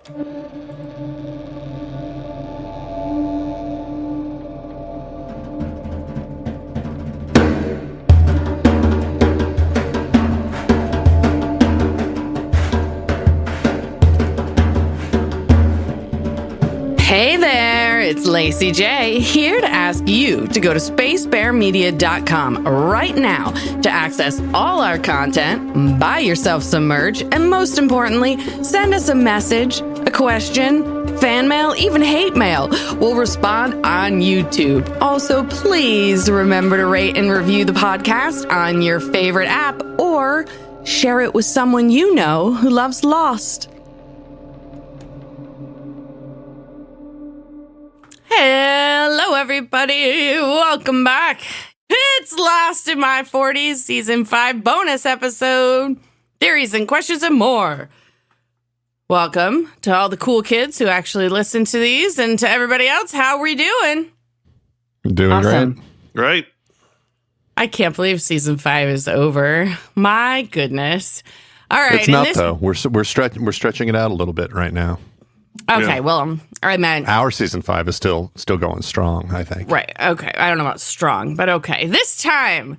Hey there, it's Lacey J, here to ask you to go to spacebearmedia.com right now to access all our content, buy yourself some merch, and most importantly, send us a message, a question, fan mail, even hate mail. We'll respond on YouTube. Also, please remember to rate and review the podcast on your favorite app or share it with someone you know who loves Lost. Hello, everybody. Welcome back. It's Lost in My 40s, Season 5 bonus episode. Theories and questions and more. Welcome to all the cool kids who actually listen to these, and to everybody else. How are we doing? Doing awesome. Great. I can't believe Season 5 is over. My goodness. All right. It's not, though. We're stretching it out a little bit right now. Okay, yeah. Well, I meant our Season 5 is still going strong, I think. Right, okay. I don't know about strong, but okay. This time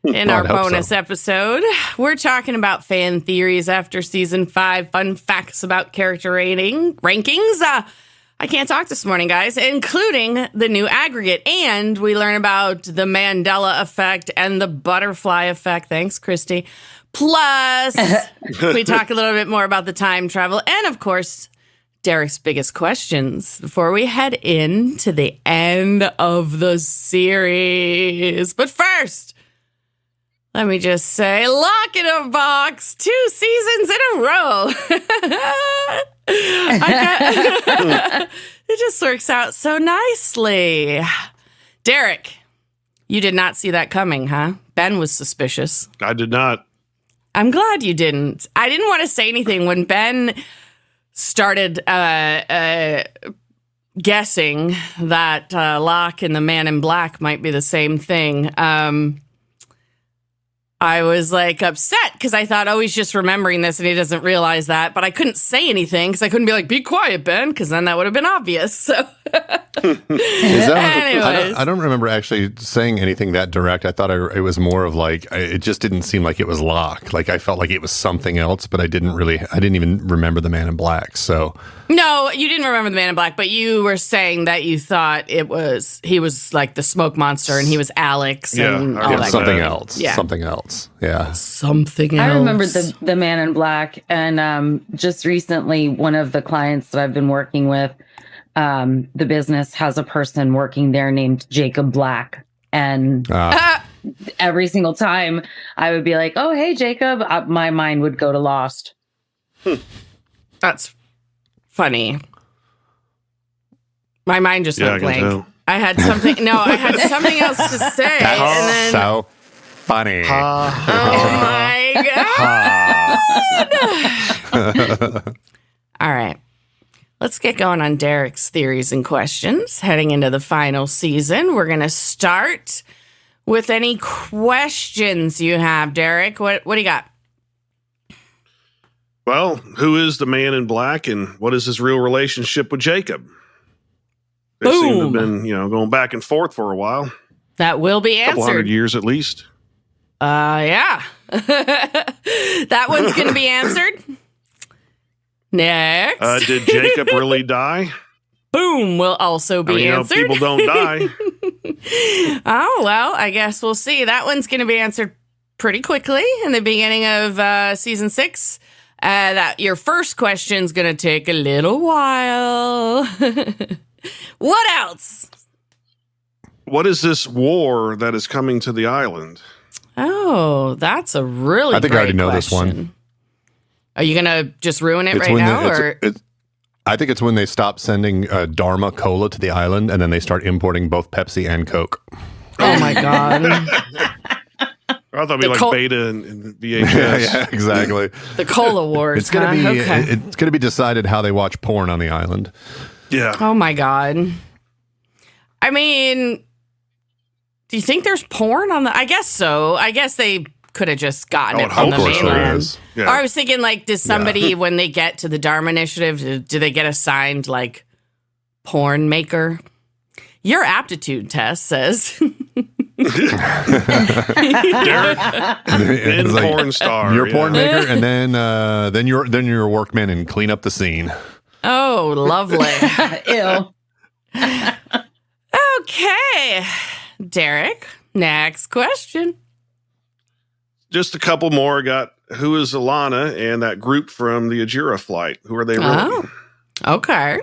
in our bonus episode, we're talking about fan theories after Season 5, fun facts about character rankings. I can't talk this morning, guys, including the new aggregate. And we learn about the Mandela effect and the butterfly effect. Thanks, Christy. Plus, we talk a little bit more about the time travel. And, of course, Derek's biggest questions before we head into the end of the series. But first, let me just say, lock in a box, 2 seasons in a row. It just works out so nicely. Derek, you did not see that coming, huh? Ben was suspicious. I did not. I'm glad you didn't. I didn't want to say anything when Ben started guessing that Locke and the Man in Black might be the same thing. I was like upset because I thought, oh, he's just remembering this and he doesn't realize that. But I couldn't say anything because I couldn't be like, be quiet, Ben, because then that would have been obvious. So, I don't remember actually saying anything that direct. I thought it was more of like, it just didn't seem like it was Locke. Like I felt like it was something else, but I didn't even remember the Man in Black. So no, you didn't remember the Man in Black, but you were saying that you thought he was like the smoke monster and he was Alex and all that. Something else. Yeah. Something else. Yeah. Something else. I remember the Man in Black, and just recently, one of the clients that I've been working with, the business has a person working there named Jacob Black, and every single time I would be like, "Oh, hey, Jacob," my mind would go to Lost. That's funny. My mind just went blank. I had something. No, I had something else to say. And then, so funny. Oh my God. All right. Let's get going on Derek's theories and questions. Heading into the final season, we're going to start with any questions you have, Derek. What do you got? Well, who is the Man in Black and what is his real relationship with Jacob? They seem to have been, going back and forth for a while. That will be answered. A couple 100 years at least. Yeah. That one's going to be answered. Next. Did Jacob really die? Boom will also be answered. People don't die. Oh, well, I guess we'll see. That one's going to be answered pretty quickly in the beginning of season 6. That your first question's going to take a little while. What else? What is this war that is coming to the island? Oh, that's a really I think I already know question. this one. Are you going to just ruin it right now? I think it's when they stop sending Dharma Cola to the island and then they start importing both Pepsi and Coke. Oh, my God. I thought it'd be like Beta and VHS. Yeah, exactly. The Cola Wars. It's gonna be it's gonna be decided how they watch porn on the island. Yeah. Oh my God. I mean, do you think there's porn on the? I guess so. I guess they could have just gotten it I from the hope so. mainland. Yeah. Or I was thinking, like, does somebody, when they get to the Dharma Initiative, do they get assigned, like, porn maker? Your aptitude test says. Derek, and It's porn star. You're a porn maker, and then you're a workman and clean up the scene. Oh, lovely. Ew. Okay. Derek, next question. Just a couple more. Got who is Alana and that group from the Ajira flight? Who are they really? Oh, okay.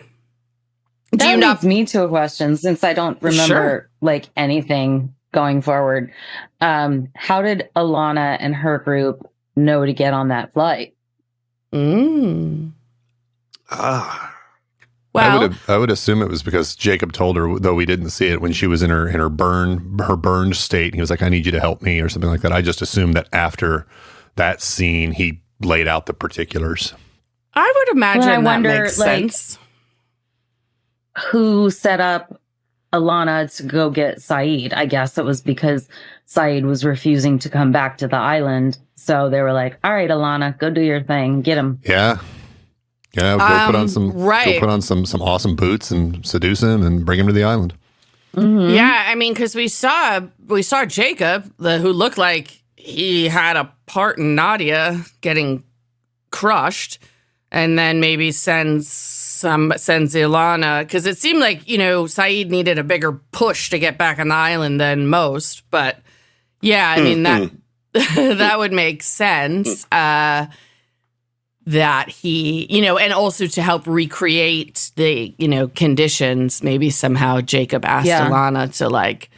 That leads me to a question, since I don't remember Sure. like anything going forward. How did Alana and her group know to get on that flight? Well, I would assume it was because Jacob told her, though we didn't see it, when she was in her burned state. And he was like, "I need you to help me," or something like that. I just assumed that after that scene, he laid out the particulars. I would imagine Well, I that wonder, makes like, sense. Who set up Alana to go get Saeed? I guess it was because Saeed was refusing to come back to the island. So they were like, all right, Alana, go do your thing. Get him. Yeah. Yeah, go put on some right. go put on some awesome boots and seduce him and bring him to the island. Mm-hmm. Yeah, I mean, because we saw Jacob, who looked like he had a part in Nadia getting crushed, and then maybe sends Ilana, because it seemed like, Saeed needed a bigger push to get back on the island than most. But yeah, I mean that that would make sense. That he, and also to help recreate the, conditions, maybe somehow Jacob asked Ilana to, like,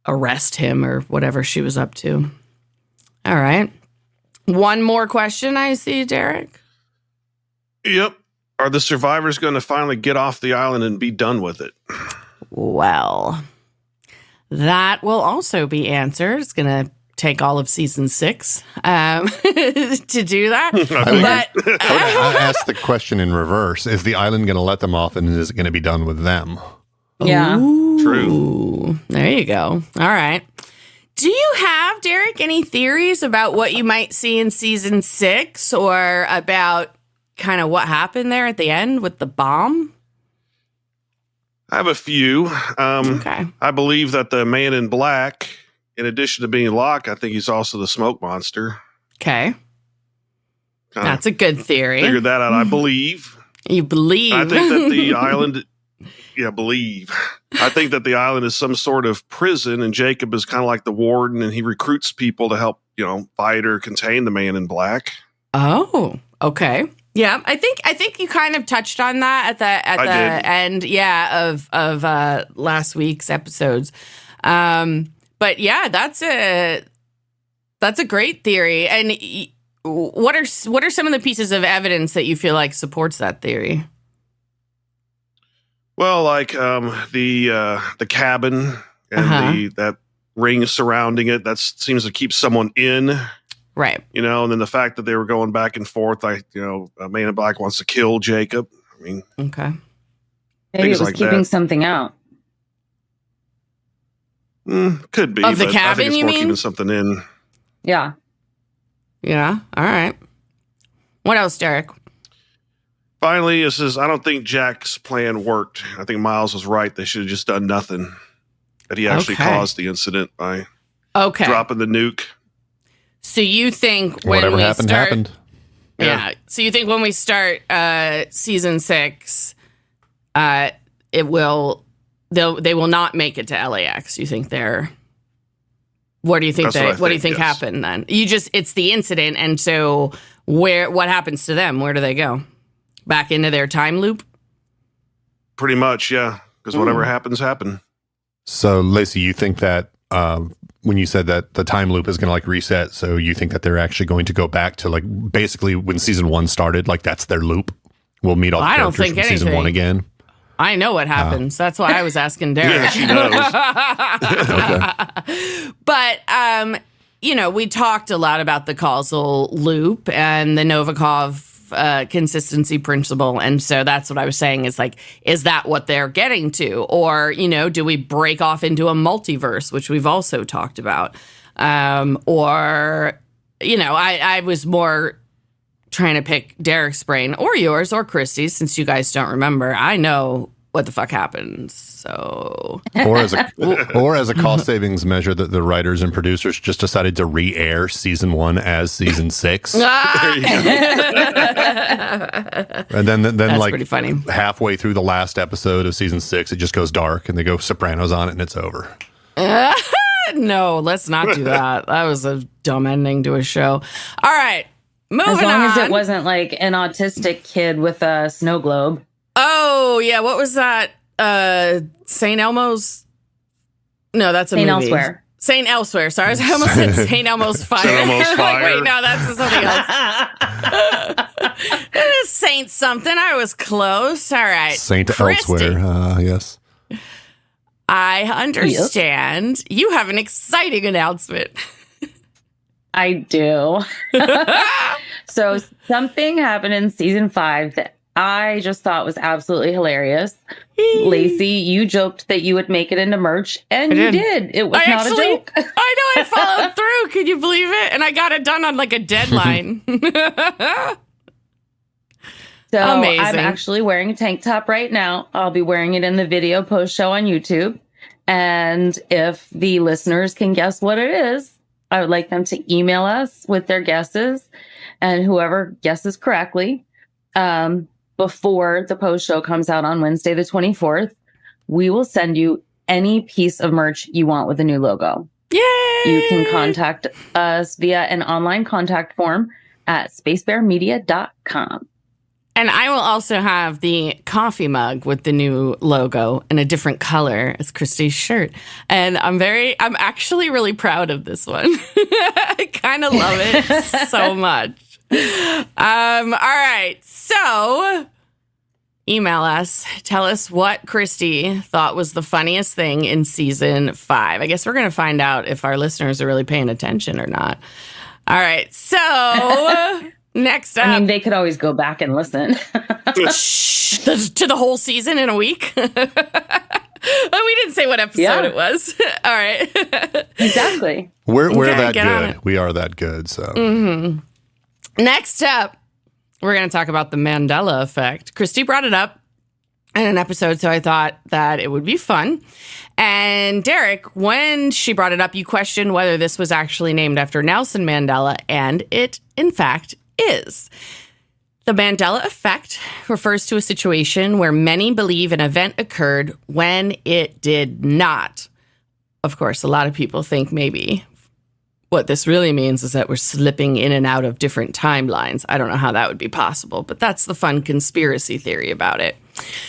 arrest him or whatever she was up to. All right. One more question I see, Derek. Yep. Are the survivors going to finally get off the island and be done with it? Well, that will also be answered. It's going to take all of season 6 to do that. I asked the question in reverse. Is the island going to let them off, and is it going to be done with them? Yeah. Ooh, true. There you go. All right. Do you have, Derek, any theories about what you might see in season 6, or about kind of what happened there at the end with the bomb? I have a few. Okay. I believe that the man in black, in addition to being Locke, I think he's also the smoke monster. Okay. Kinda That's a good theory. figured that out. I believe. You believe. I think that the island. Yeah, believe. I think that the island is some sort of prison, and Jacob is kind of like the warden, and he recruits people to help, fight or contain the man in black. Oh, okay. Yeah, I think you kind of touched on that at the end, of last week's episodes. But yeah, that's a great theory. And what are some of the pieces of evidence that you feel like supports that theory? Well, like the cabin and that ring surrounding it, that seems to keep someone in. Right. And then the fact that they were going back and forth, a man in black wants to kill Jacob. I mean, okay. Maybe it was like keeping that. something out. Could be. Of the but cabin, I think it's you more mean? keeping something in. Yeah. Yeah. All right. What else, Derek? Finally, it says, I don't think Jack's plan worked. I think Miles was right. They should have just done nothing. That he actually caused the incident by dropping the nuke. So you think when Whatever we happened, start, happened. Yeah. So you think when we start season 6, they will not make it to LAX. You think they're? What do you think? What do you think happened then? It's the incident, and so what happens to them? Where do they go? Back into their time loop? Pretty much, yeah. Because whatever happens, happened. So, Lacey, you think that when you said that the time loop is going to reset, so you think that they're actually going to go back to basically when season 1 started, that's their loop? We'll meet all the characters from season 1 again. I know what happens. That's why I was asking Derek. Yeah, she knows. Okay. But, we talked a lot about the causal loop and the Novikov consistency principle. And so that's what I was saying is that what they're getting to? Or, do we break off into a multiverse, which we've also talked about? Or I was more trying to pick Derek's brain or yours or Christy's, since you guys don't remember. I know what the fuck happened. So, or as a cost savings measure, that the writers and producers just decided to re-air season 1 as season 6. And then that's like pretty funny. Halfway through the last episode of season 6, it just goes dark and they go Sopranos on it and it's over. No, let's not do that. That was a dumb ending to a show. All right. Moving on. As long as it wasn't like an autistic kid with a snow globe. Oh, yeah. What was that? St. Elmo's? No, that's a movie. Elsewhere. St. Elsewhere. Sorry, I almost said St. Elmo's Fire. St. Elmo's Fire. Wait, no, that's something else. It is Saint something. I was close. All right. Saint Christy, Elsewhere. Yes. I understand you have an exciting announcement. I do. So something happened in season 5 that I just thought was absolutely hilarious. Lacey, you joked that you would make it into merch, and you did. It was not a joke. I know, I followed through. Can you believe it? And I got it done on like a deadline. So amazing. I'm actually wearing a tank top right now. I'll be wearing it in the video post show on YouTube. And if the listeners can guess what it is, I would like them to email us with their guesses, and whoever guesses correctly, before the post show comes out on Wednesday, the 24th, we will send you any piece of merch you want with a new logo. Yay! You can contact us via an online contact form at spacebearmedia.com. And I will also have the coffee mug with the new logo in a different color as Christy's shirt. And I'm actually really proud of this one. I kind of love it so much. All right. So email us. Tell us what Christy thought was the funniest thing in season 5. I guess we're going to find out if our listeners are really paying attention or not. All right. So next up. I mean, they could always go back and listen. To the whole season in a week. We didn't say what episode it was. All right. Exactly. We're that good. We are that good. So next up, we're going to talk about the Mandela effect. Christy brought it up in an episode, so I thought that it would be fun. And Derek, when she brought it up, you questioned whether this was actually named after Nelson Mandela, and it, in fact, is. The Mandela effect refers to a situation where many believe an event occurred when it did not. Of course, a lot of people think maybe what this really means is that we're slipping in and out of different timelines. I don't know how that would be possible, but that's the fun conspiracy theory about it.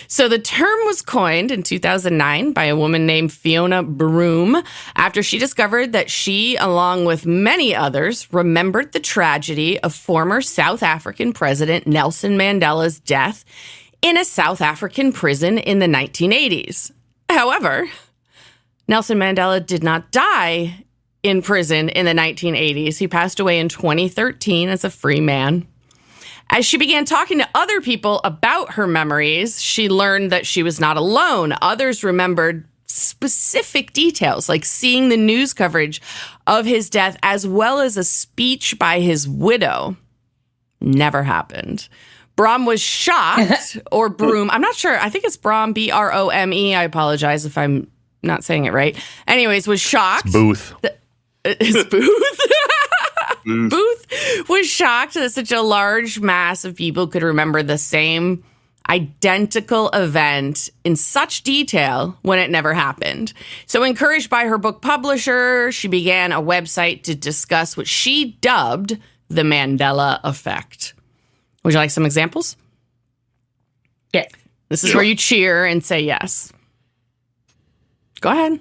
So the term was coined in 2009 by a woman named Fiona Broom after she discovered that she, along with many others, remembered the tragedy of former South African President Nelson Mandela's death in a South African prison in the 1980s. However, Nelson Mandela did not die in prison in the 1980s. He passed away in 2013 as a free man. As she began talking to other people about her memories, she learned that she was not alone. Others remembered specific details, like seeing the news coverage of his death, as well as a speech by his widow. Never happened. Brom was shocked, or Broom. I'm not sure. I think it's Brom, Brome. I apologize if I'm not saying it right. Anyways, was shocked. It's Booth. Is Booth? Booth was shocked that such a large mass of people could remember the same identical event in such detail when it never happened. So encouraged by her book publisher, she began a website to discuss what she dubbed the Mandela effect. Would you like some examples? Yes. This is where you cheer and say yes. Go ahead.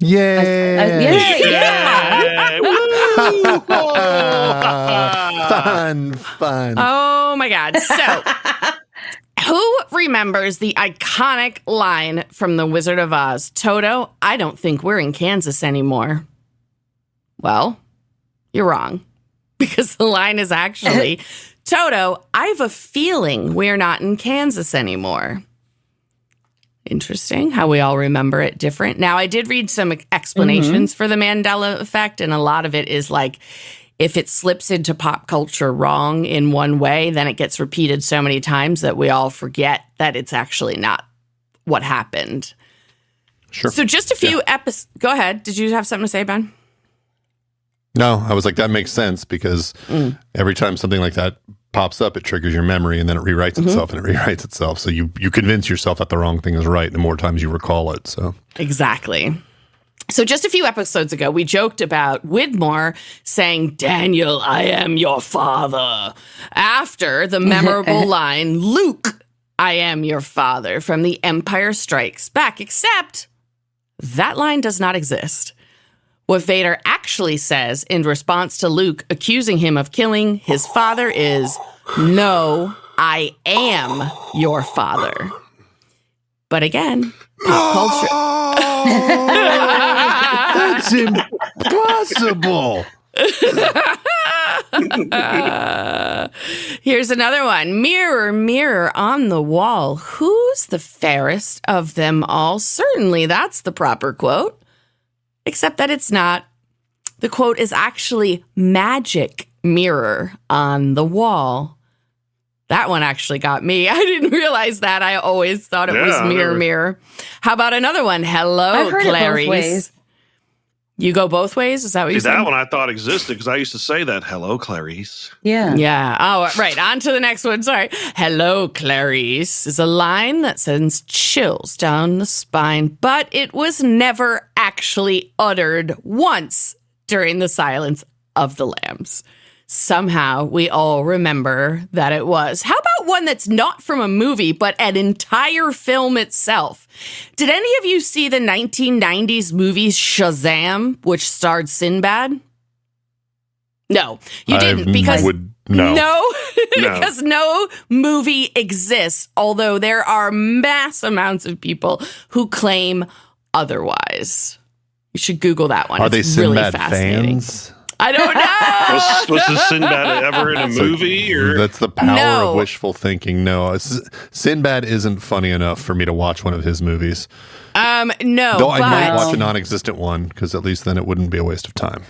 Yay! Yeah. Fun. Oh my God. So, who remembers the iconic line from The Wizard of Oz? Toto, I don't think we're in Kansas anymore. Well, you're wrong. Because the line is actually, Toto, I have a feeling we're not in Kansas anymore. Interesting how we all remember it different. Now, I did read some explanations for the Mandela effect, and a lot of it is like if it slips into pop culture wrong in one way, then it gets repeated so many times that we all forget that it's actually not what happened. Sure. So just a few episodes. Go ahead. Did you have something to say, Ben? No, I was like, that makes sense because every time something like that pops up, it triggers your memory and then it rewrites itself and it rewrites itself. So you convince yourself that the wrong thing is right the more times you recall it. So exactly. So just a few episodes ago, we joked about Widmore saying, "Daniel, I am your father," after the memorable line, "Luke, I am your father," from The Empire Strikes Back, except that line does not exist. What Vader actually says in response to Luke accusing him of killing his father is, "No, I am your father." But again, pop culture. That's impossible. Here's another one. "Mirror, mirror on the wall, who's the fairest of them all?" Certainly, that's the proper quote. Except that it's not. The quote is actually "magic mirror on the wall." That one actually got me. I didn't realize that. I always thought it was mirror, mirror. How about another one? "Hello, I've heard Clarice." it both ways. You go both ways? Is that what you said? That one I thought existed because I used to say that. "Hello, Clarice." Yeah. Yeah. Oh, right. On to the next one. Sorry. "Hello, Clarice" is a line that sends chills down the spine, but it was never actually uttered once during the Silence of the Lambs. Somehow we all remember that it was. How about one that's not from a movie, but an entire film itself? Did any of you see the 1990s movie Shazam, which starred Sinbad? No, you didn't, because no, because no movie exists, although there are mass amounts of people who claim otherwise. You should Google that one. Are it's they Sinbad really fascinating. fans? I don't know. Was the Sinbad ever in a movie? Or that's the power of wishful thinking. No, Sinbad isn't funny enough for me to watch one of his movies. No, though I might watch a non-existent one because at least then it wouldn't be a waste of time.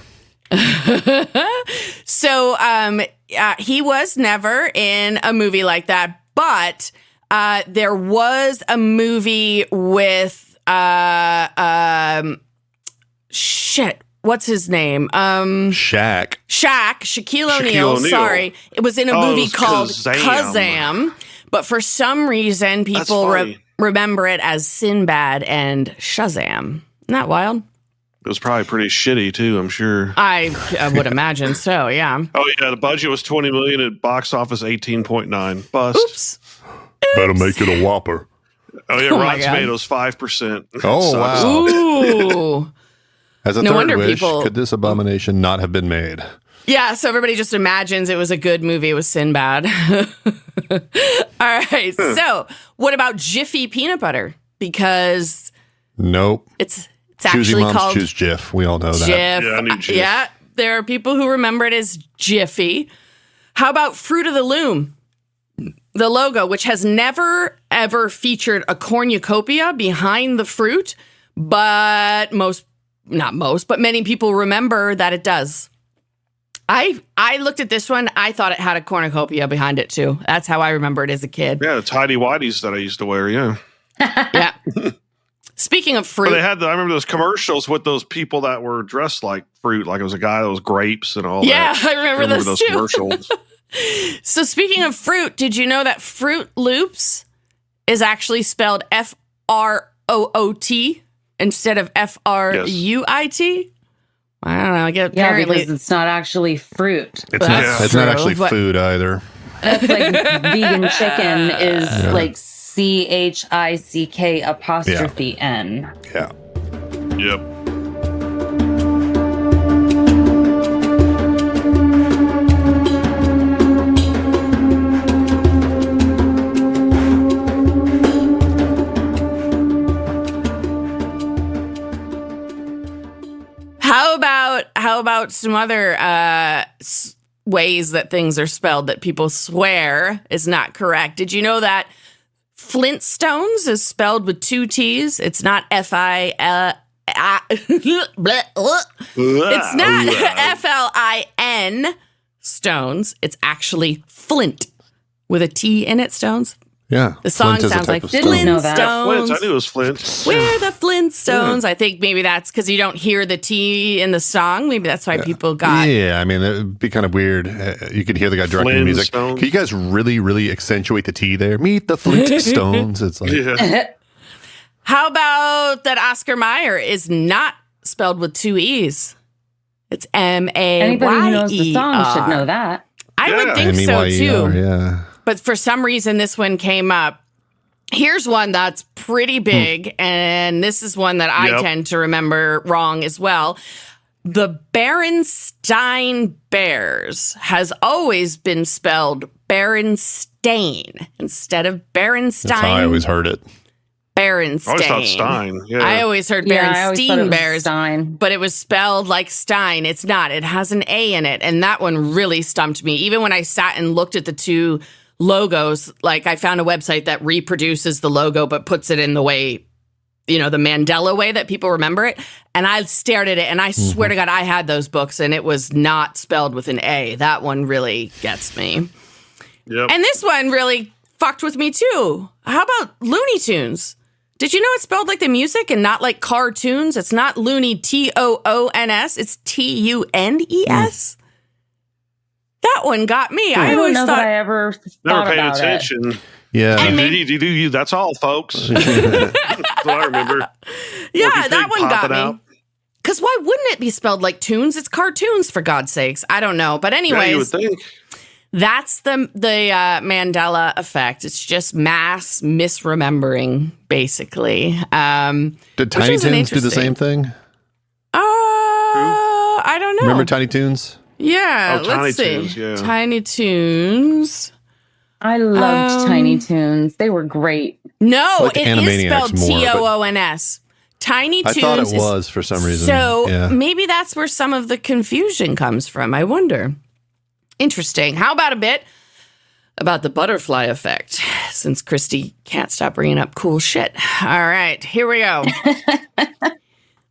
So he was never in a movie like that, but there was a movie with what's his name? Shaquille O'Neal. Sorry. It was in a movie called Kazam. But for some reason, people remember it as Sinbad and Shazam. Isn't that wild? It was probably pretty shitty, too, I'm sure. I would imagine so, yeah. Oh, yeah. The budget was $20 million at box office 18.9. Bust. Oops. Better make it a Whopper. Oh, yeah. Rotten Tomatoes, 5%. Oh, wow. Ooh. As a third wish, could this abomination not have been made? Yeah, so everybody just imagines it was a good movie with Sinbad. All right, so what about Jiffy peanut butter? Because nope, it's Choosy actually moms called choose Jif. We all know that. Jif. Yeah, I knew Jif. Yeah, there are people who remember it as Jiffy. How about Fruit of the Loom? The logo, which has never, ever featured a cornucopia behind the fruit, but many people remember that it does. I looked at this one. I thought it had a cornucopia behind it, too. That's how I remember it as a kid. Yeah, the tidy whities that I used to wear, yeah. Yeah. Speaking of fruit. I remember those commercials with those people that were dressed like fruit, like it was a guy that was grapes and all that. Yeah, I remember those too. Commercials. So speaking of fruit, did you know that Fruit Loops is actually spelled F-R-O-O-T instead of F-R-U-I-T? I don't know. Apparently, because it's not actually fruit. It's not actually food either. That's like vegan chicken is like CHICK''N. Yeah. Yep. How about some other ways that things are spelled that people swear is not correct? Did you know that Flintstones is spelled with two T's? It's not Flintstones. It's not Flin stones. It's actually flint with a T in it, stones. Yeah. The song sounds like Flintstones. I knew it was Flint. We're the Flintstones. I think maybe that's because you don't hear the T in the song. Maybe that's why people got... Yeah, I mean, it would be kind of weird. You could hear the guy directing the music. Can you guys really, really accentuate the T there? Meet the Flintstones. It's like... Yeah. How about that Oscar Mayer is not spelled with two E's? It's M-A-Y-E-R. Anybody who knows the song should know that. I would think so, too. Yeah. But for some reason, this one came up. Here's one that's pretty big, and this is one that I tend to remember wrong as well. The Berenstain Bears has always been spelled Berenstain instead of Berenstain. That's how I always heard it. Berenstain. I always thought Stein. Yeah. I always heard Berenstain Bears, Stein. but it was spelled like Stein. It's not. It has an A in it, and that one really stumped me. Even when I sat and looked at the two logos, like I found a website that reproduces the logo but puts it in the way, the Mandela way that people remember it. And I stared at it, and I swear to God, I had those books, and it was not spelled with an A. That one really gets me. Yep. And this one really fucked with me, too. How about Looney Tunes? Did you know it's spelled like the music and not like cartoons? It's not Looney, Toons. It's Tunes. That one got me. I always thought that I ever thought never paid about attention. Yeah. That's all, folks. That's what I remember. Yeah, that one got me. Because why wouldn't it be spelled like tunes? It's cartoons, for God's sakes. I don't know. But anyways, you would think. That's the Mandela effect. It's just mass misremembering, basically. Did Tiny Toons do the same thing? I don't know. Remember Tiny Toons? Yeah, let's see. Toons, yeah. Tiny Toons. I loved Tiny Toons. They were great. No, it is spelled Toons. Tiny Toons. I thought it was for some reason. So maybe that's where some of the confusion comes from. I wonder. Interesting. How about a bit about the butterfly effect? Since Christy can't stop bringing up cool shit. All right, here we go.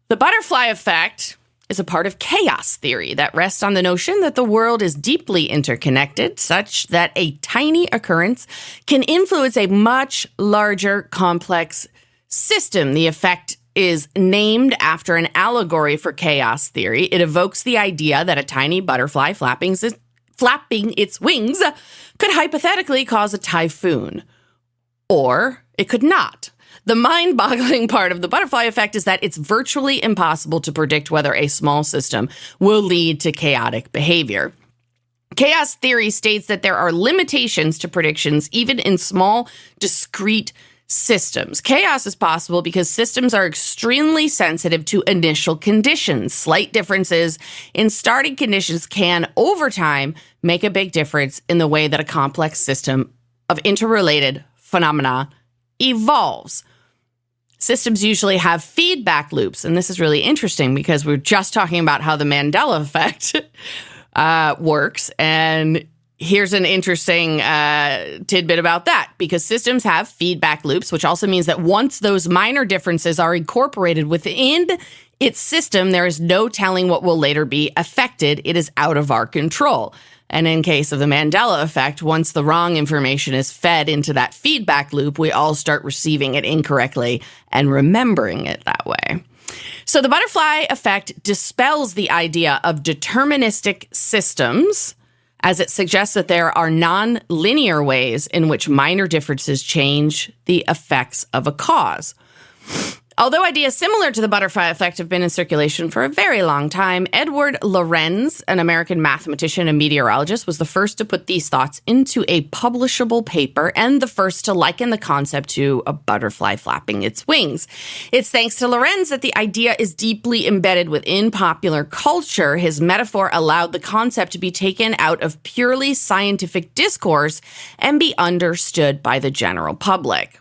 The butterfly effect is a part of chaos theory that rests on the notion that the world is deeply interconnected, such that a tiny occurrence can influence a much larger, complex system. The effect is named after an allegory for chaos theory. It evokes the idea that a tiny butterfly flapping its wings could hypothetically cause a typhoon. Or it could not. The mind-boggling part of the butterfly effect is that it's virtually impossible to predict whether a small system will lead to chaotic behavior. Chaos theory states that there are limitations to predictions even in small, discrete systems. Chaos is possible because systems are extremely sensitive to initial conditions. Slight differences in starting conditions can, over time, make a big difference in the way that a complex system of interrelated phenomena evolves. Systems usually have feedback loops, and this is really interesting because we're just talking about how the Mandela effect works, and here's an interesting tidbit about that, because systems have feedback loops, which also means that once those minor differences are incorporated within its system, there is no telling what will later be affected. It is out of our control. And in case of the Mandela effect, once the wrong information is fed into that feedback loop, we all start receiving it incorrectly and remembering it that way. So the butterfly effect dispels the idea of deterministic systems, as it suggests that there are non-linear ways in which minor differences change the effects of a cause. Although ideas similar to the butterfly effect have been in circulation for a very long time, Edward Lorenz, an American mathematician and meteorologist, was the first to put these thoughts into a publishable paper and the first to liken the concept to a butterfly flapping its wings. It's thanks to Lorenz that the idea is deeply embedded within popular culture. His metaphor allowed the concept to be taken out of purely scientific discourse and be understood by the general public.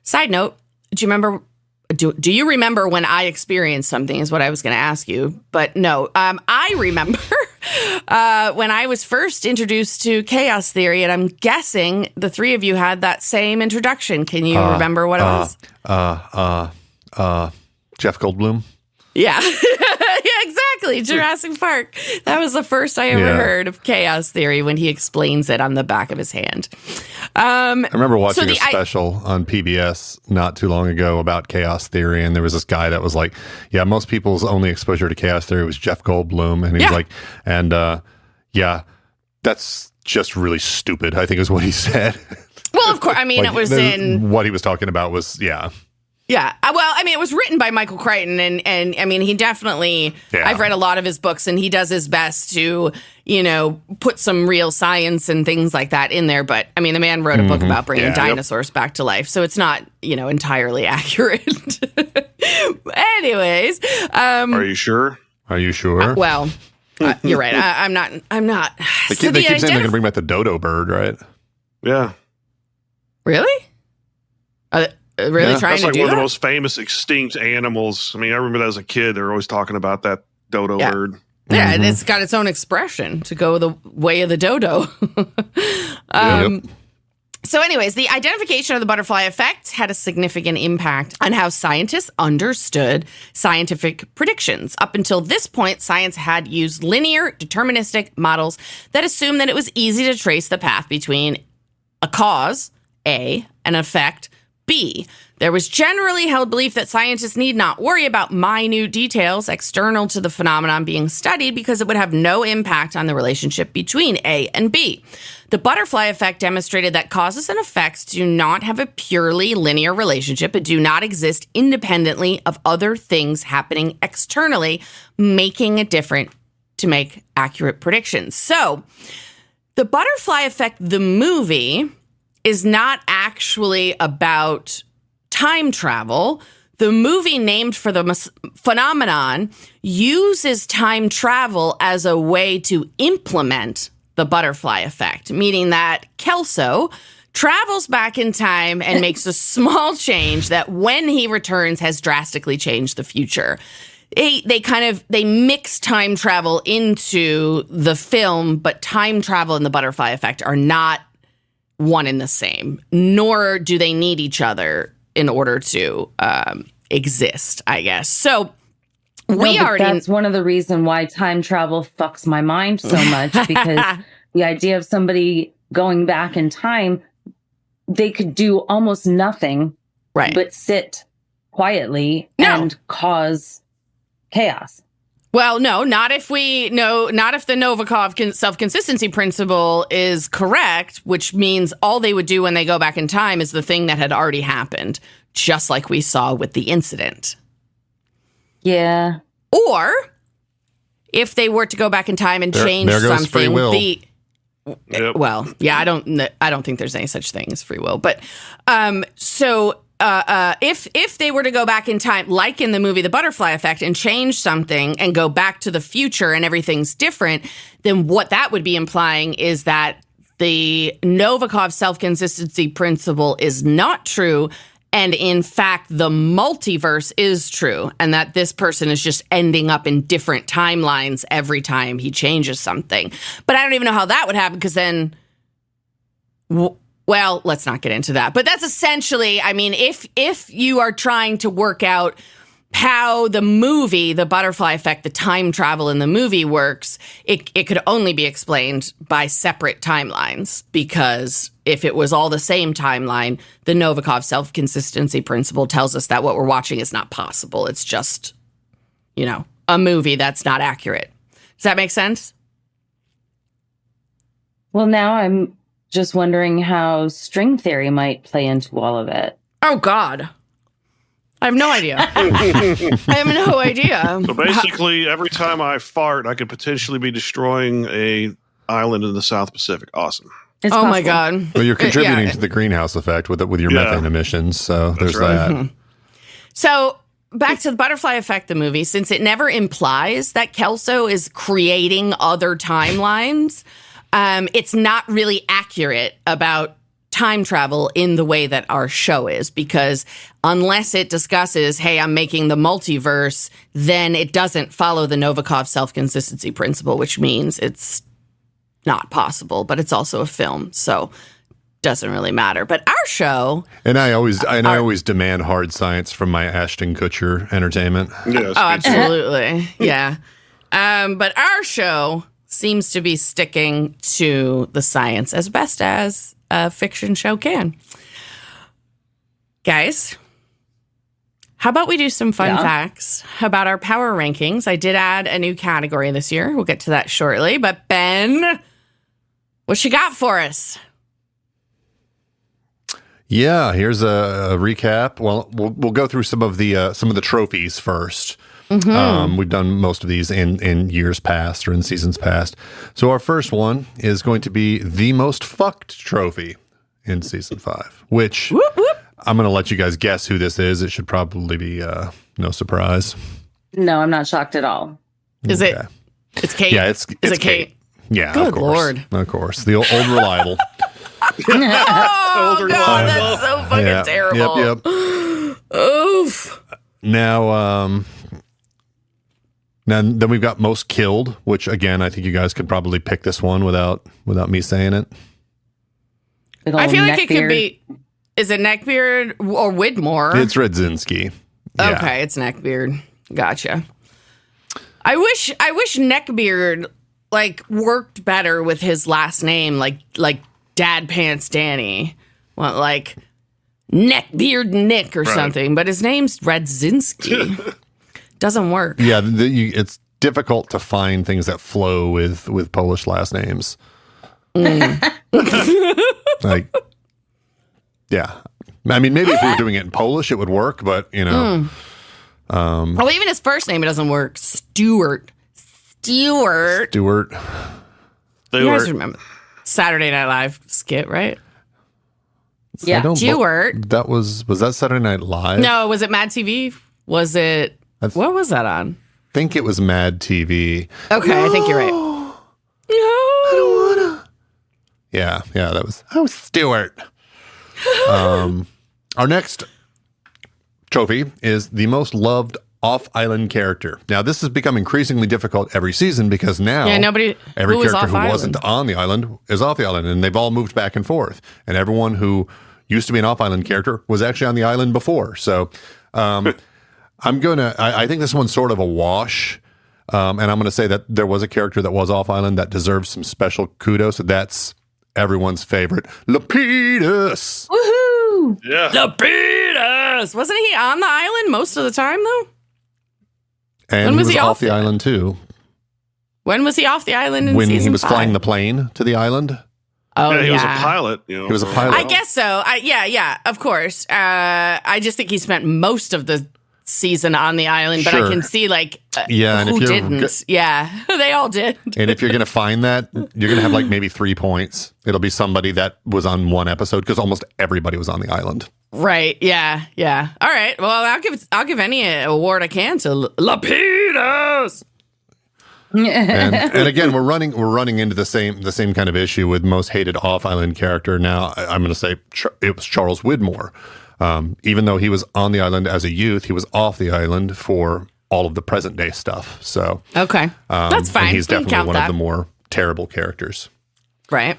Side note, do you remember when I experienced something is what I was going to ask you. But no, I remember when I was first introduced to chaos theory, and I'm guessing the three of you had that same introduction. Can you remember what it was? Jeff Goldblum. Yeah. Yeah, exactly. Jurassic Park. That was the first I ever heard of chaos theory when he explains it on the back of his hand. I remember watching a special on PBS not too long ago about chaos theory, and there was this guy that was like, yeah, most people's only exposure to chaos theory was Jeff Goldblum. And he's like, and that's just really stupid, I think is what he said. Well, of course. I mean, like, it was in... What he was talking about was, Yeah. Well, I mean, it was written by Michael Crichton, and I mean, he definitely, I've read a lot of his books, and he does his best to, put some real science and things like that in there. But, I mean, the man wrote a book about bringing dinosaurs back to life, so it's not, entirely accurate. Anyways. Are you sure? Well, you're right. I'm not. They keep saying they're going to bring back the dodo bird, right? Yeah. Really? Really trying that's to like do one that? of the most famous extinct animals. I mean, I remember that as a kid, they were always talking about that dodo bird. Yeah, and it's got its own expression to go the way of the dodo. So anyways, the identification of the butterfly effect had a significant impact on how scientists understood scientific predictions. Up until this point, science had used linear, deterministic models that assumed that it was easy to trace the path between a cause, A, and an effect, B. There was generally held belief that scientists need not worry about minute details external to the phenomenon being studied because it would have no impact on the relationship between A and B. The butterfly effect demonstrated that causes and effects do not have a purely linear relationship and do not exist independently of other things happening externally, making it different to make accurate predictions. So, the butterfly effect, the movie, is not actually about time travel. The movie, named for the phenomenon, uses time travel as a way to implement the butterfly effect, meaning that Kelso travels back in time and makes a small change that when he returns has drastically changed the future. They mix time travel into the film, but time travel and the butterfly effect are not one and the same, nor do they need each other in order to exist, I guess. So that's one of the reasons why time travel fucks my mind so much, because the idea of somebody going back in time, they could do almost nothing but sit quietly and cause chaos. Well, no, not if the Novikov self-consistency principle is correct, which means all they would do when they go back in time is the thing that had already happened, just like we saw with the incident. Yeah. Or if they were to go back in time and change something, free will. Well, yeah, I don't think there's any such thing as free will, but if they were to go back in time, like in the movie The Butterfly Effect, and change something and go back to the future and everything's different, then what that would be implying is that the Novikov self-consistency principle is not true, and in fact, the multiverse is true, and that this person is just ending up in different timelines every time he changes something. But I don't even know how that would happen, because then... Well, let's not get into that. But that's essentially, I mean, if you are trying to work out how the movie, The Butterfly Effect, the time travel in the movie works, it could only be explained by separate timelines. Because if it was all the same timeline, the Novikov self-consistency principle tells us that what we're watching is not possible. It's just, a movie that's not accurate. Does that make sense? Well, now I'm just wondering how string theory might play into all of it. Oh, God. I have no idea. I have no idea. So basically, every time I fart, I could potentially be destroying a island in the South Pacific. Awesome. It's possible. My God. Well, you're contributing to the greenhouse effect with your methane emissions. So there's that. Mm-hmm. So back to the Butterfly Effect, the movie, since it never implies that Kelso is creating other timelines, it's not really accurate about time travel in the way that our show is, because unless it discusses, hey, I'm making the multiverse, then it doesn't follow the Novikov self-consistency principle, which means it's not possible, but it's also a film. So doesn't really matter. But our show, and I always demand hard science from my Ashton Kutcher entertainment. Yes, oh, absolutely, yeah. But our show seems to be sticking to the science as best as a fiction show can. Guys, how about we do some fun facts about our power rankings? I did add a new category this year. We'll get to that shortly. But Ben, what you got for us? Yeah, here's a recap. Well, we'll go through some of the trophies first. Mm-hmm. We've done most of these in years past or in seasons past. So our first one is going to be the most fucked trophy in season 5, which whoop, whoop. I'm going to let you guys guess who this is. It should probably be no surprise. No, I'm not shocked at all. Is it? It's Kate. Yeah, it's Kate. Yeah, good of course. Lord. Of course. The old reliable. Oh, God, that's so fucking terrible. Yep. Oof. Now, then we've got most killed, which again, I think you guys could probably pick this one without me saying it. I feel like it could be. Is it Neckbeard or Widmore? It's Radzinski. Yeah. Okay, it's Neckbeard. Gotcha. I wish Neckbeard like worked better with his last name, like Dad Pants Danny. Well, like Neckbeard Nick or something, but his name's Radzinski. Doesn't work. Yeah, it's difficult to find things that flow with Polish last names. Like, yeah. I mean, maybe if we were doing it in Polish, it would work, but, you know. Well, even his first name, it doesn't work. Stewart. You guys remember Saturday Night Live skit, right? Yeah. Stewart. That was that Saturday Night Live? No, was it Mad TV? Was it, what was that on? I think it was Mad TV. Okay, no. I think you're right. No. I don't wanna. Yeah, that was Stewart. Our next trophy is the most loved off-island character. Now, this has become increasingly difficult every season because now every character who wasn't on the island is off the island, and they've all moved back and forth. And everyone who used to be an off-island character was actually on the island before. So I think this one's sort of a wash. And I'm going to say that there was a character that was off-island that deserves some special kudos. So that's everyone's favorite, Lapidus. Woohoo! Yeah. Lapidus! Wasn't he on the island most of the time, though? And he was off the island, too. When was he off the island in when season he was 5? flying the plane to the island? Oh, yeah. He was a pilot. You know, he was a pilot. I guess so. Yeah, of course. I just think he spent most of the season on the island, but I can see, like, and who didn't. Yeah, they all did. And if you're going to find that, you're going to have, like, maybe 3 points. It'll be somebody that was on one episode because almost everybody was on the island. Right. Yeah. All right. Well, I'll give any award I can to Lapidus. and again, we're running into the same kind of issue with most hated off-island character. Now, I'm going to say it was Charles Widmore. Even though he was on the island as a youth, he was off the island for all of the present day stuff. So okay, that's fine. And he's definitely one of the more terrible characters. Right.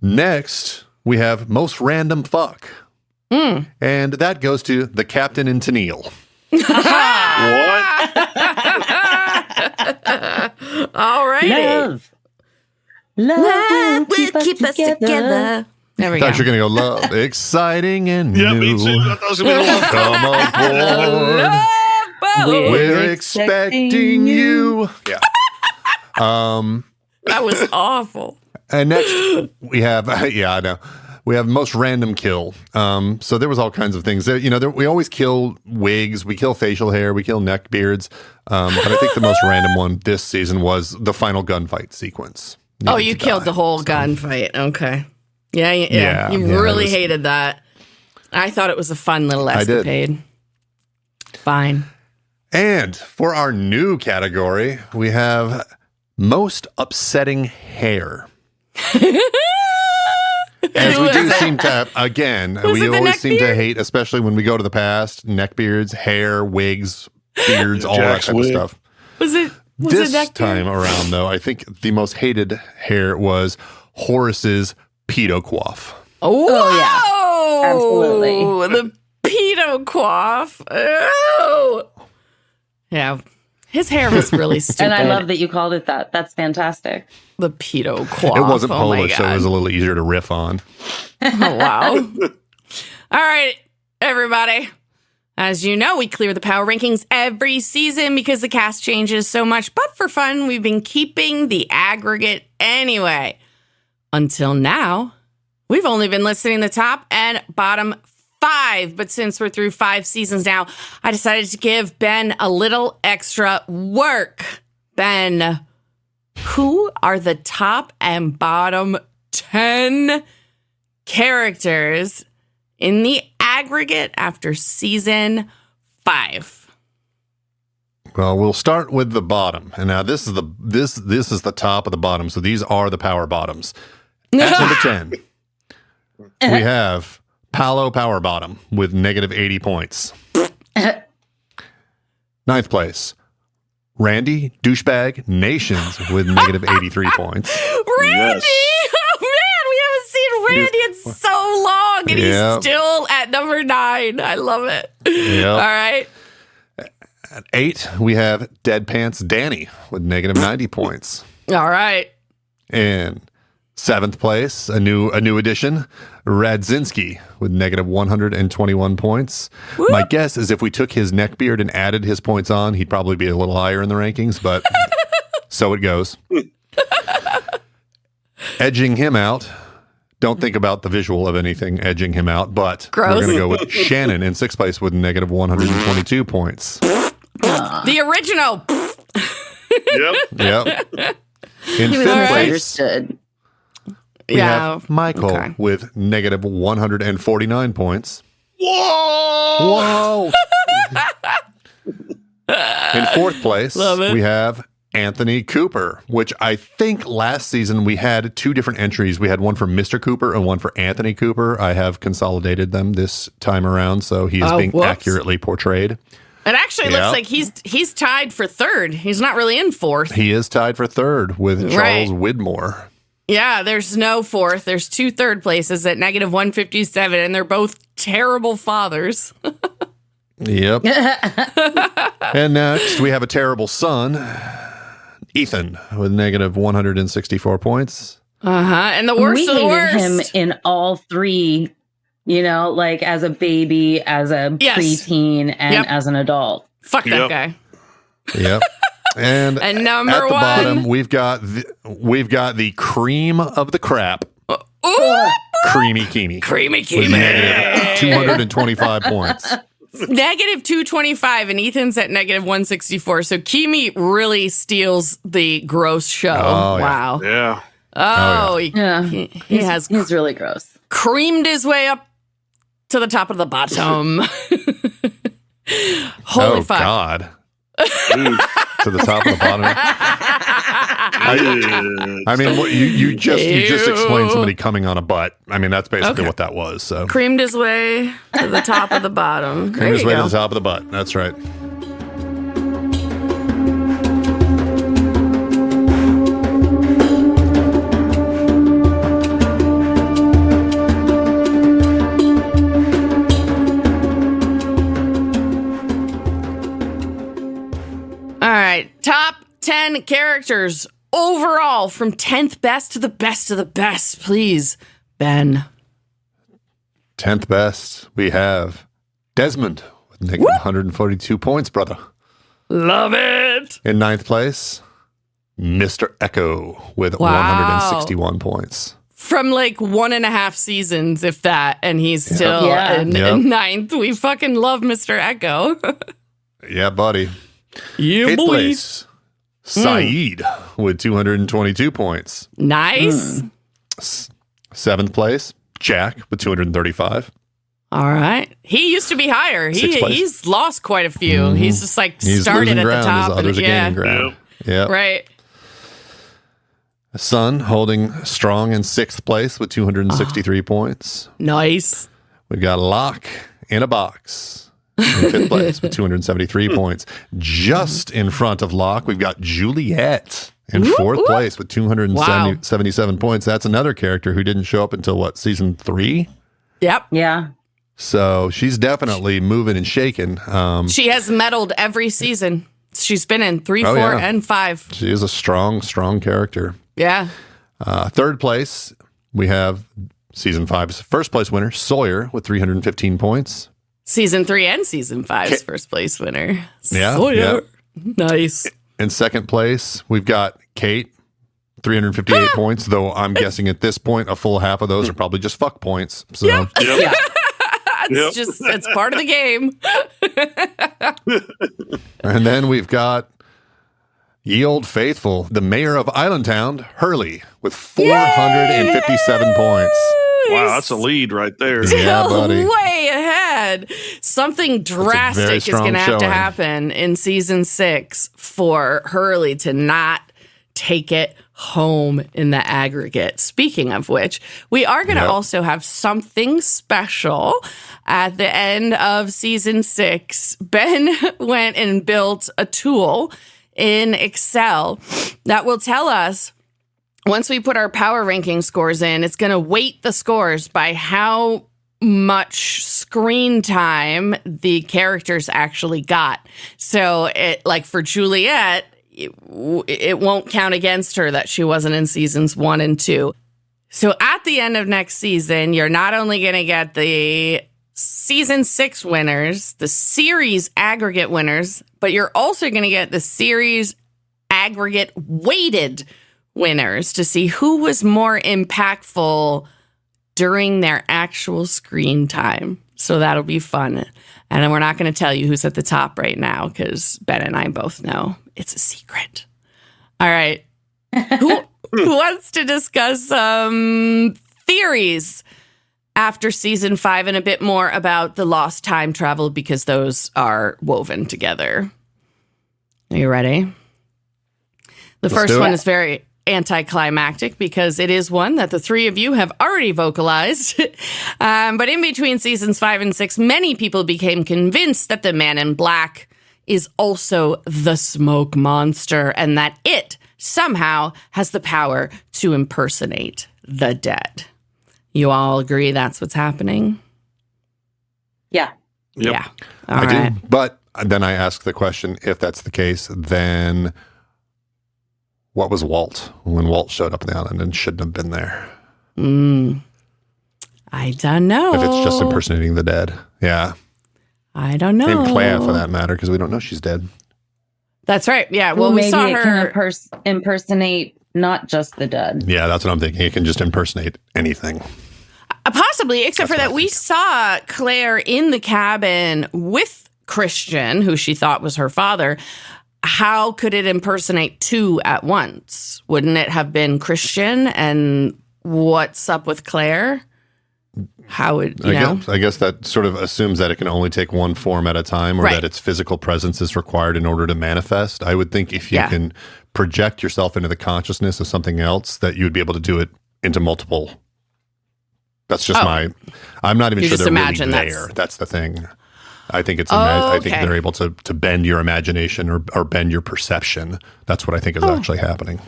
Next, we have most random fuck. And that goes to the Captain and Tennille. What? All right. Love will keep us together. There we I thought go. you were going to go love. Exciting and new. Yeah, me too. I thought it was going to be Come aboard. We're expecting you. Yeah. That was awful. And next we have, I know. We have most random kill. So there was all kinds of things. We always kill wigs, we kill facial hair, we kill neck beards. But I think the most random one this season was the final gunfight sequence. You killed the whole gunfight. Okay. Yeah. You really hated that. I thought it was a fun little escapade. I did. Fine. And for our new category, we have most upsetting hair. As we do seem to, again, we always seem to hate, especially when we go to the past, neck beards, hair, wigs, beards, all that kind of stuff. Was it this time around, though, I think the most hated hair was Horace's pedo coif. Oh, yeah. Absolutely. The pedo coif. Oh. Yeah. His hair was really stupid. And I love that you called it that. That's fantastic. The pedo coif. It wasn't Polish, so it was a little easier to riff on. Oh, wow. All right, everybody. As you know, we clear the power rankings every season because the cast changes so much. But for fun, we've been keeping the aggregate anyway. Until now, we've only been listing the top and bottom 5. But since we're through 5 seasons now, I decided to give Ben a little extra work. Ben, who are the top and bottom 10 characters in the aggregate after season 5? Well, we'll start with the bottom. And now this is the top of the bottom. So these are the power bottoms. At number 10, we have Paolo Power Bottom with negative 80 points. 9th place, Randy Douchebag Nations with negative 83 points. Randy! Yes. Oh, man, we haven't seen Randy in so long, and he's still at number 9. I love it. Yep. All right. At 8, we have Dead Pants Danny with negative 90 points. All right. And 7th place, a new addition, Radzinski with negative 121 points. Whoop. My guess is if we took his neck beard and added his points on, he'd probably be a little higher in the rankings, but so it goes. Edging him out. Don't think about the visual of anything edging him out, but Gross. We're going to go with Shannon in 6th place with negative 122 points. The original. Yep. In 5th place. Understood. We have Michael with negative 149 points. Whoa! In 4th place, we have Anthony Cooper, which I think last season we had 2 different entries. We had one for Mr. Cooper and one for Anthony Cooper. I have consolidated them this time around, so he is being accurately portrayed. It actually looks like he's tied for 3rd. He's not really in 4th. He is tied for 3rd with Charles Widmore. Yeah, there's no 4th. There's 2 3rd places at negative 157, and they're both terrible fathers. Yep. And next, we have a terrible son, Ethan, with negative 164 points. And the worst of the worst. We hated him in all 3, like as a baby, as a preteen, and as an adult. Fuck that guy. Yep. And number at the 1, bottom, we've got the cream of the crap. Creamy Keemy. Creamy Keemy. Negative 225 points. Negative 225, and Ethan's at negative 164. So Keemy really steals the gross show. Oh, wow. Yeah. He's really gross. Creamed his way up to the top of the bottom. Holy fuck. God. To the top of the bottom. I mean, you just explained somebody coming on a butt. I mean, that's basically what that was. So creamed his way to the top of the bottom. Creamed his way to the top of the butt. That's right. All right, top 10 characters overall from 10th best to the best of the best, please, Ben. 10th best, we have Desmond with negative 142 points, brother. Love it. In 9th place, Mr. Echo with 161 points. From like 1.5 seasons, if that, and he's still in 9th. We fucking love Mr. Echo. Yeah, buddy. Yeah, 8th boy. place, Saeed with 222 points. Nice. 7th place, Jack with 235. All right. He used to be higher. He's lost quite a few. He's just started at the top. Others are gaining ground. Yep. Right. Sun holding strong in 6th place with 263 points. Nice. We've got Locke in a box in 5th place with 273 points. Just in front of Locke, we've got Juliet In fourth place with 277 points. That's another character who didn't show up until what, season 3? Yep. Yeah. So she's definitely moving and shaking. She has medaled every season. She's been in 3, 4, and 5. She is a strong character. Yeah. Third place, we have season 5's first place winner, Sawyer, with 315 points. Season 3 and season 5's first place winner. Yeah. Sawyer. Yeah. Nice. In second place, we've got Kate, 358 points, though I'm guessing at this point, a full half of those are probably just fuck points. So. Yep. Yeah. It's part of the game. And then we've got ye old faithful, the mayor of Islandtown, Hurley, with 457 points. Wow, that's a lead right there. Yeah, buddy. Way ahead. Something drastic is going to have to happen in season 6 for Hurley to not take it home in the aggregate. Speaking of which, we are going to also have something special at the end of season 6. Ben went and built a tool in Excel that will tell us, once we put our power ranking scores in, it's going to weight the scores by how much screen time the characters actually got. So it, like for Juliet, it won't count against her that she wasn't in seasons 1 and 2. So at the end of next season, you're not only going to get the season 6 winners, the series aggregate winners, but you're also going to get the series aggregate weighted winners to see who was more impactful during their actual screen time. So that'll be fun. And we're not going to tell you who's at the top right now because Ben and I both know it's a secret. All right. Who wants to discuss theories after season 5 and a bit more about the lost time travel, because those are woven together? Are you ready? The first one is very anticlimactic because it is one that the three of you have already vocalized. But in between seasons 5 and 6, many people became convinced that the man in black is also the smoke monster and that it somehow has the power to impersonate the dead. You all agree that's what's happening? Yeah. Yep. Yeah. I do. But then I ask the question, if that's the case, then what was Walt when Walt showed up on the island and shouldn't have been there? I don't know. If it's just impersonating the dead. Yeah. I don't know. And Clea, for that matter, because we don't know she's dead. That's right. Yeah. Well, maybe we saw it her can impersonate not just the dead. Yeah, that's what I'm thinking. It can just impersonate anything. Possibly, except for that we saw Claire in the cabin with Christian, who she thought was her father. How could it impersonate two at once? Wouldn't it have been Christian and what's up with Claire? How would you know? I guess that sort of assumes that it can only take one form at a time, or that its physical presence is required in order to manifest. I would think if you can project yourself into the consciousness of something else, that you would be able to do it into multiple. That's just I'm not even sure they're really there. That's the thing. I think it's. I think they're able to bend your imagination or bend your perception. That's what I think is actually happening.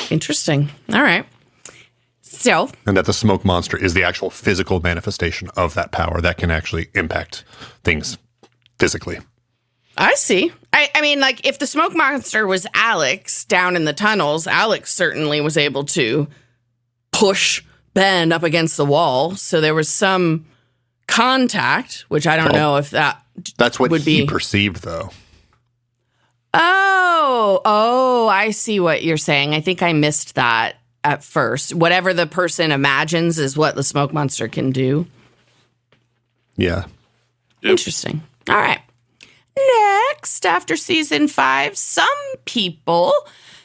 Interesting. All right. So, and that the smoke monster is the actual physical manifestation of that power that can actually impact things physically. I see. I mean, like, if the smoke monster was Alex down in the tunnels, Alex certainly was able to push Ben up against the wall. So there was some contact, which I don't know if that's what he perceived, though. Oh, I see what you're saying. I think I missed that at first. Whatever the person imagines is what the smoke monster can do. Yeah. Yep. Interesting. All right. Next, after season 5, some people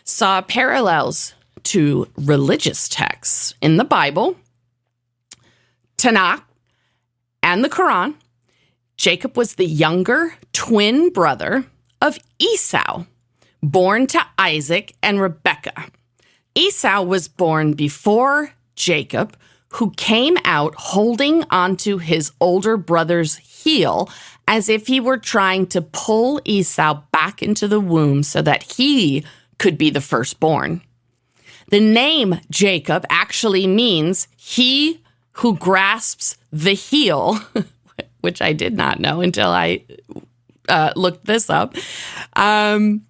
saw parallels to religious texts in the Bible, Tanakh, and the Quran. Jacob was the younger twin brother of Esau, born to Isaac and Rebekah. Esau was born before Jacob, who came out holding onto his older brother's heel as if he were trying to pull Esau back into the womb so that he could be the firstborn. The name Jacob actually means he who grasps the heel, which I did not know until I looked this up. And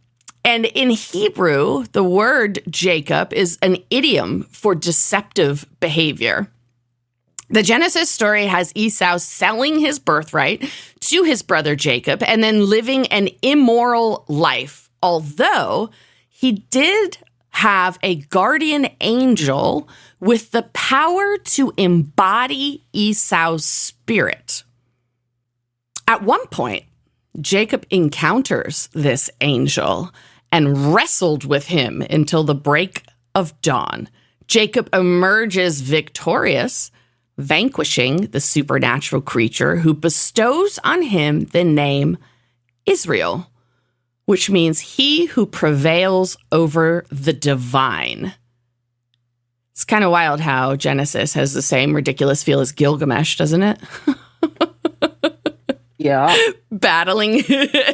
in Hebrew, the word Jacob is an idiom for deceptive behavior. The Genesis story has Esau selling his birthright to his brother Jacob and then living an immoral life, although he did have a guardian angel with the power to embody Esau's spirit. At one point, Jacob encounters this angel and wrestled with him until the break of dawn. Jacob emerges victorious, vanquishing the supernatural creature who bestows on him the name Israel, which means he who prevails over the divine. It's kind of wild how Genesis has the same ridiculous feel as Gilgamesh, doesn't it? Yeah. Battling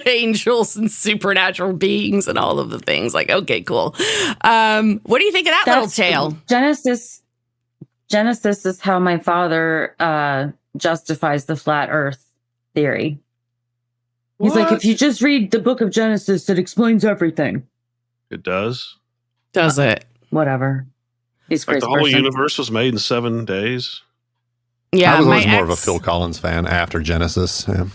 angels and supernatural beings and all of the things. Like, okay, cool. What do you think of that little tale? Genesis is how my father justifies the flat earth theory. He's like, if you just read the book of Genesis, it explains everything. It does? Does it? Whatever. He's like crazy. The whole person. universe was made in 7 days? Yeah, I was always more of a Phil Collins fan after Genesis. Yeah.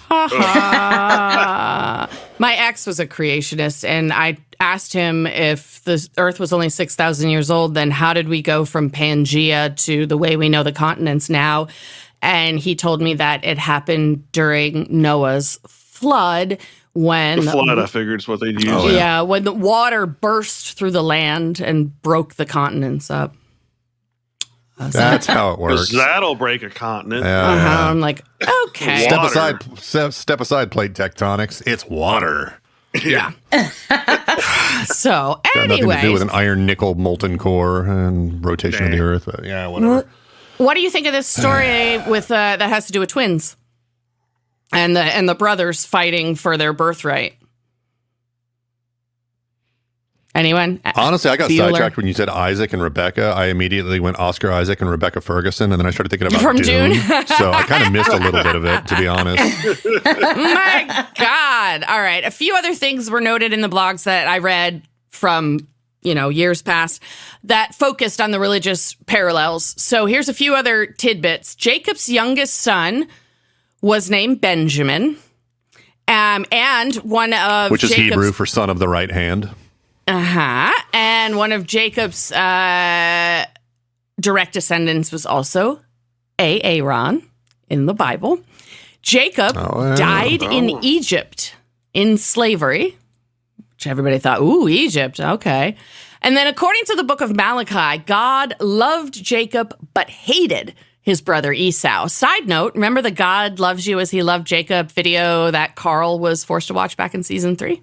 My ex was a creationist, and I asked him if the Earth was only 6,000 years old, then how did we go from Pangea to the way we know the continents now? And he told me that it happened during Noah's flood when... The flood, I figured, is what they'd use. Oh, yeah, when the water burst through the land and broke the continents up. That's how it works. That'll break a continent. I'm like, okay. Step aside plate tectonics. It's water. Yeah. So, Got anyway. nothing to do with an iron nickel molten core and rotation of the Earth. But yeah, whatever. What do you think of this story with that has to do with twins and the brothers fighting for their birthright? Anyone? Honestly, I got Bueller? sidetracked when you said Isaac and Rebecca. I immediately went Oscar Isaac and Rebecca Ferguson, and then I started thinking about From Dune. So I kind of missed a little bit of it, to be honest. My God. All right. A few other things were noted in the blogs that I read from, years past that focused on the religious parallels. So here's a few other tidbits. Jacob's youngest son was named Benjamin. And one of Which is Jacob's, Hebrew for son of the right hand. And one of Jacob's direct descendants was also Aaron in the Bible. Jacob died in Egypt in slavery, which everybody thought, ooh, Egypt, okay. And then according to the book of Malachi, God loved Jacob but hated his brother Esau. Side note, remember the God loves you as he loved Jacob video that Carl was forced to watch back in season 3?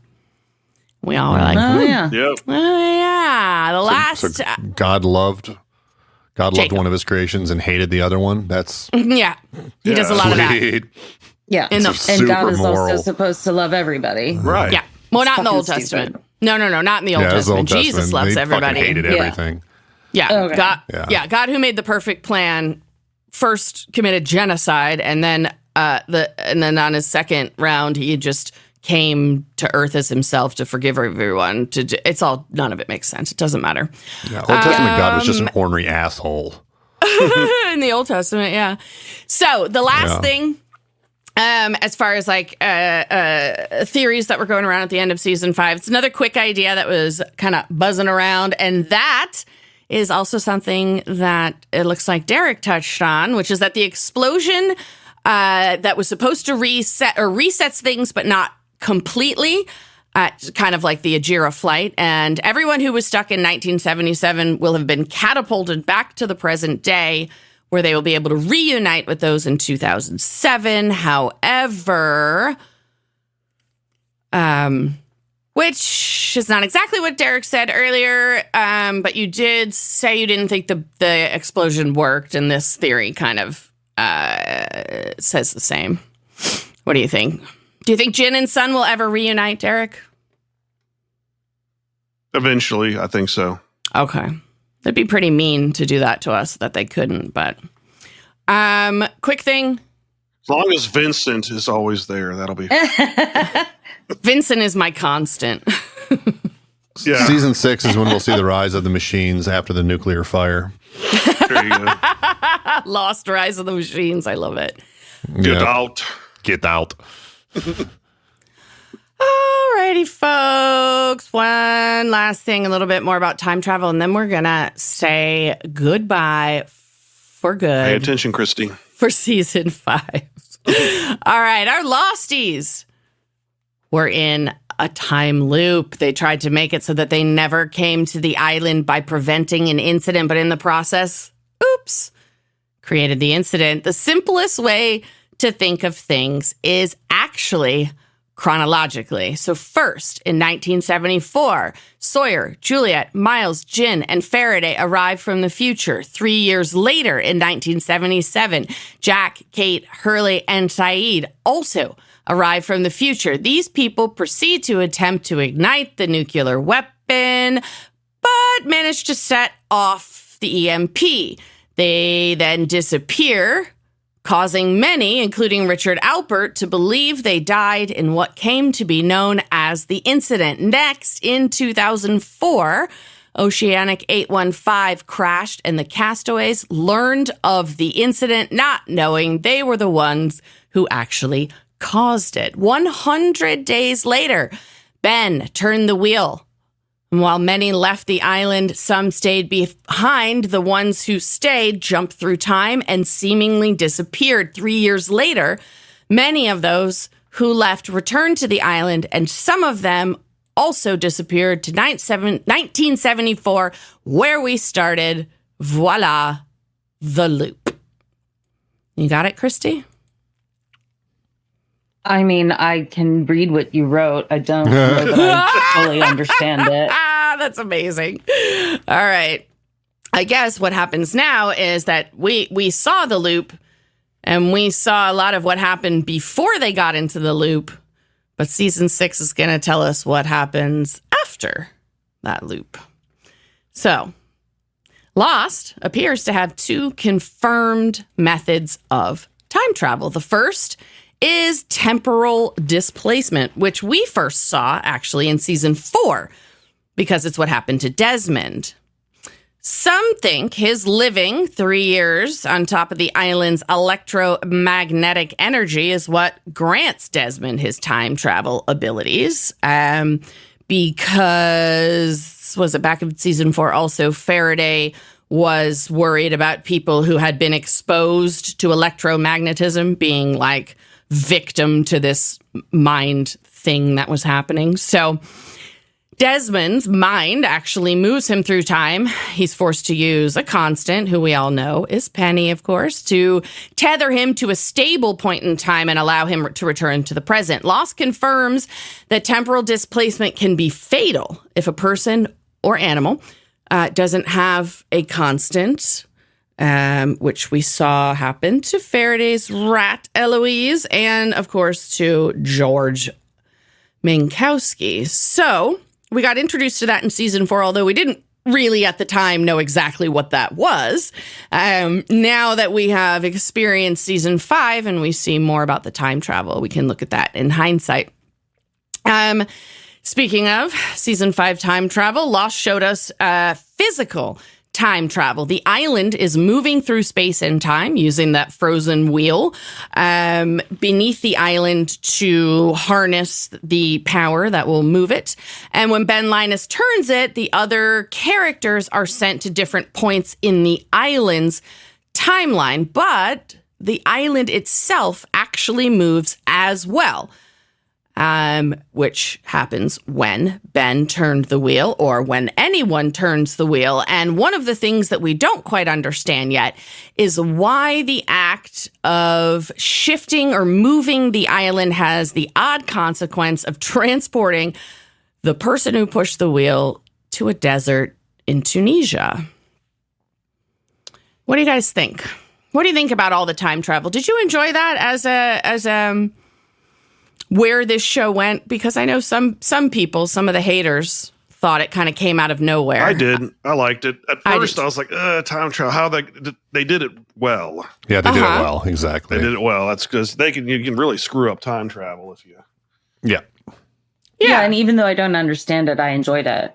We all were like, yeah. Yep. Oh, yeah. The last... So God loved one of his creations and hated the other one. That's... Yeah. He does a lot of that. Yeah. And God is moral. also supposed to love everybody. Right. Yeah. Well, not in the Old Fucking Testament. stupid. No, not in the Old Testament. Jesus loves They everybody. Hated everything. Yeah. Okay. God who made the perfect plan first committed genocide, and then on his second round he just came to earth as himself to forgive everyone. None of it makes sense. It doesn't matter. Yeah, Old Testament God was just an ornery asshole. In the Old Testament, yeah. So the last thing, as far as like theories that were going around at the end of season 5, it's another quick idea that was kind of buzzing around, and that is also something that it looks like Derek touched on, which is that the explosion that was supposed to resets things, but not completely, kind of like the Ajira flight. And everyone who was stuck in 1977 will have been catapulted back to the present day, where they will be able to reunite with those in 2007. However, which is not exactly what Derek said earlier, but you did say you didn't think the explosion worked, and this theory kind of says the same. What do you think? Do you think Jin and Sun will ever reunite, Derek? Eventually, I think so. Okay. It'd be pretty mean to do that to us that they couldn't, but quick thing. As long as Vincent is always there, that'll be. Vincent is my constant. Yeah. Season 6 is when we'll see the rise of the machines after the nuclear fire. There you go. Lost Rise of the Machines. I love it. Get out. Get out. Alrighty, folks. One last thing, a little bit more about time travel, and then we're going to say goodbye for good. Pay attention, Christy. For season 5. All right, our Losties were in a time loop. They tried to make it so that they never came to the island by preventing an incident, but in the process, oops, created the incident. The simplest way to think of things is actually chronologically. So first, in 1974, Sawyer, Juliet, Miles, Jin, and Faraday arrived from the future. 3 years later, in 1977, Jack, Kate, Hurley, and Saeed also arrive from the future. These people proceed to attempt to ignite the nuclear weapon, but manage to set off the EMP. They then disappear, causing many, including Richard Alpert, to believe they died in what came to be known as the incident. Next, in 2004, Oceanic 815 crashed, and the castaways learned of the incident, not knowing they were the ones who actually caused it. 100 days later, Ben turned the wheel. And while many left the island, some stayed behind. The ones who stayed jumped through time and seemingly disappeared. 3 years later, many of those who left returned to the island, and some of them also disappeared to 1974, where we started. Voila, the loop. You got it, Christy? I mean, I can read what you wrote. I don't know that I fully understand it. That's amazing. All right. I guess what happens now is that we saw the loop, and we saw a lot of what happened before they got into the loop. But season 6 is going to tell us what happens after that loop. So, Lost appears to have 2 confirmed methods of time travel. The first is temporal displacement, which we first saw actually in season 4, because it's what happened to Desmond. Some think his living 3 years on top of the island's electromagnetic energy is what grants Desmond his time travel abilities. Because, was it back in season 4 also, Faraday was worried about people who had been exposed to electromagnetism being like victim to this mind thing that was happening. So Desmond's mind actually moves him through time. He's forced to use a constant, who we all know is Penny, of course, to tether him to a stable point in time and allow him to return to the present. Lost confirms that temporal displacement can be fatal if a person or animal doesn't have a constant, which we saw happen to Faraday's rat Eloise and, of course, to George Minkowski. So we got introduced to that in season 4, although we didn't really at the time know exactly what that was. Now that we have experienced season 5 and we see more about the time travel, we can look at that in hindsight. Speaking of season 5 time travel, Lost showed us physical time travel. The island is moving through space and time using that frozen wheel beneath the island to harness the power that will move it. And when Ben Linus turns it, the other characters are sent to different points in the island's timeline. But the island itself actually moves as well. Which happens when Ben turned the wheel or when anyone turns the wheel. And one of the things that we don't quite understand yet is why the act of shifting or moving the island has the odd consequence of transporting the person who pushed the wheel to a desert in Tunisia. What do you guys think? What do you think about all the time travel? Did you enjoy that as where this show went? Because I know some people, some of the haters, thought it kind of came out of nowhere. I did. I liked it. At first, I was like, time travel. How they did it well. Yeah, they did it well. Exactly. They did it well. That's because you can really screw up time travel if you. Yeah. Yeah, and even though I don't understand it, I enjoyed it.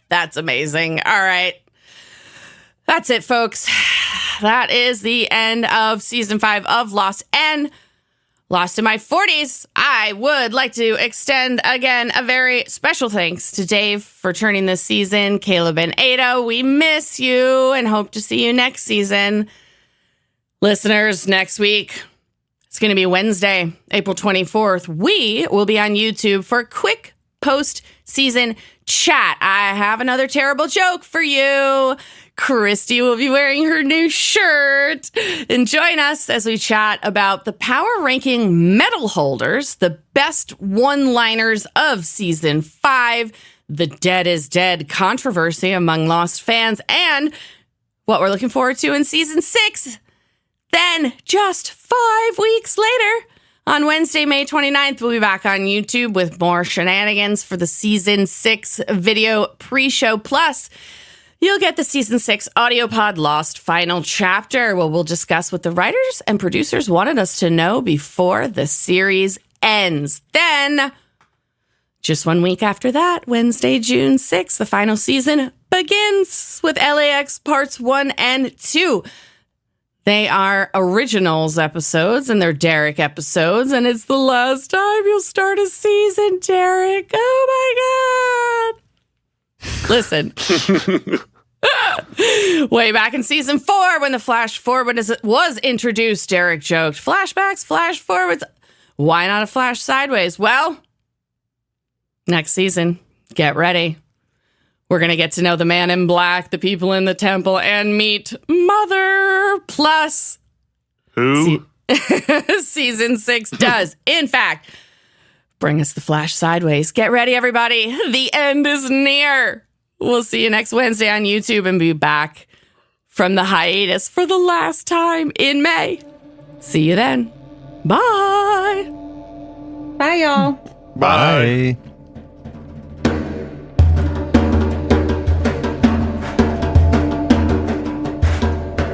That's amazing. All right. That's it, folks. That is the end of season 5 of Lost and Lost in My 40s. I would like to extend again a very special thanks to Dave for turning this season. Caleb and Ada, we miss you and hope to see you next season. Listeners, next week, it's going to be Wednesday, April 24th. We will be on YouTube for a quick post-season chat. I have another terrible joke for you. Christy will be wearing her new shirt. And join us as we chat about the power ranking medal holders, the best one-liners of season 5, the dead is dead controversy among Lost fans, and what we're looking forward to in season 6. Then, just 5 weeks later, on Wednesday, May 29th, we'll be back on YouTube with more shenanigans for the season 6 video pre-show. Plus, you'll get the season 6 audio pod Lost final chapter, where we'll discuss what the writers and producers wanted us to know before the series ends. Then, just 1 week after that, Wednesday, June 6th, the final season begins with LAX parts 1 and 2. They are originals episodes, and they're Derek episodes, and it's the last time you'll start a season, Derek. Oh, my God. Listen. Way back in season 4, when the flash forward was introduced, Derek joked, flashbacks, flash forwards, why not a flash sideways? Well, next season, get ready. We're going to get to know the man in black, the people in the temple, and meet Mother. Plus, who? Season 6 does, in fact, bring us the flash sideways. Get ready, everybody. The end is near. We'll see you next Wednesday on YouTube and be back from the hiatus for the last time in May. See you then. Bye. Bye, y'all. Bye.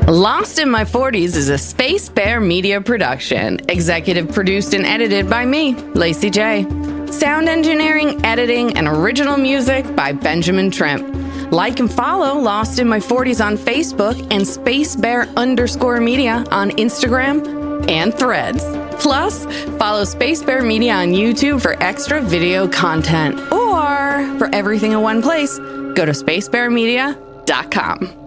Lost in My 40s is a Space Bear Media production. Executive produced and edited by me, Lacey J. Sound engineering, editing, and original music by Benjamin Trimp. Like and follow Lost in My 40s on Facebook and SpaceBear_Media on Instagram and Threads. Plus, follow Space Bear Media on YouTube for extra video content. Or, for everything in one place, go to spacebearmedia.com.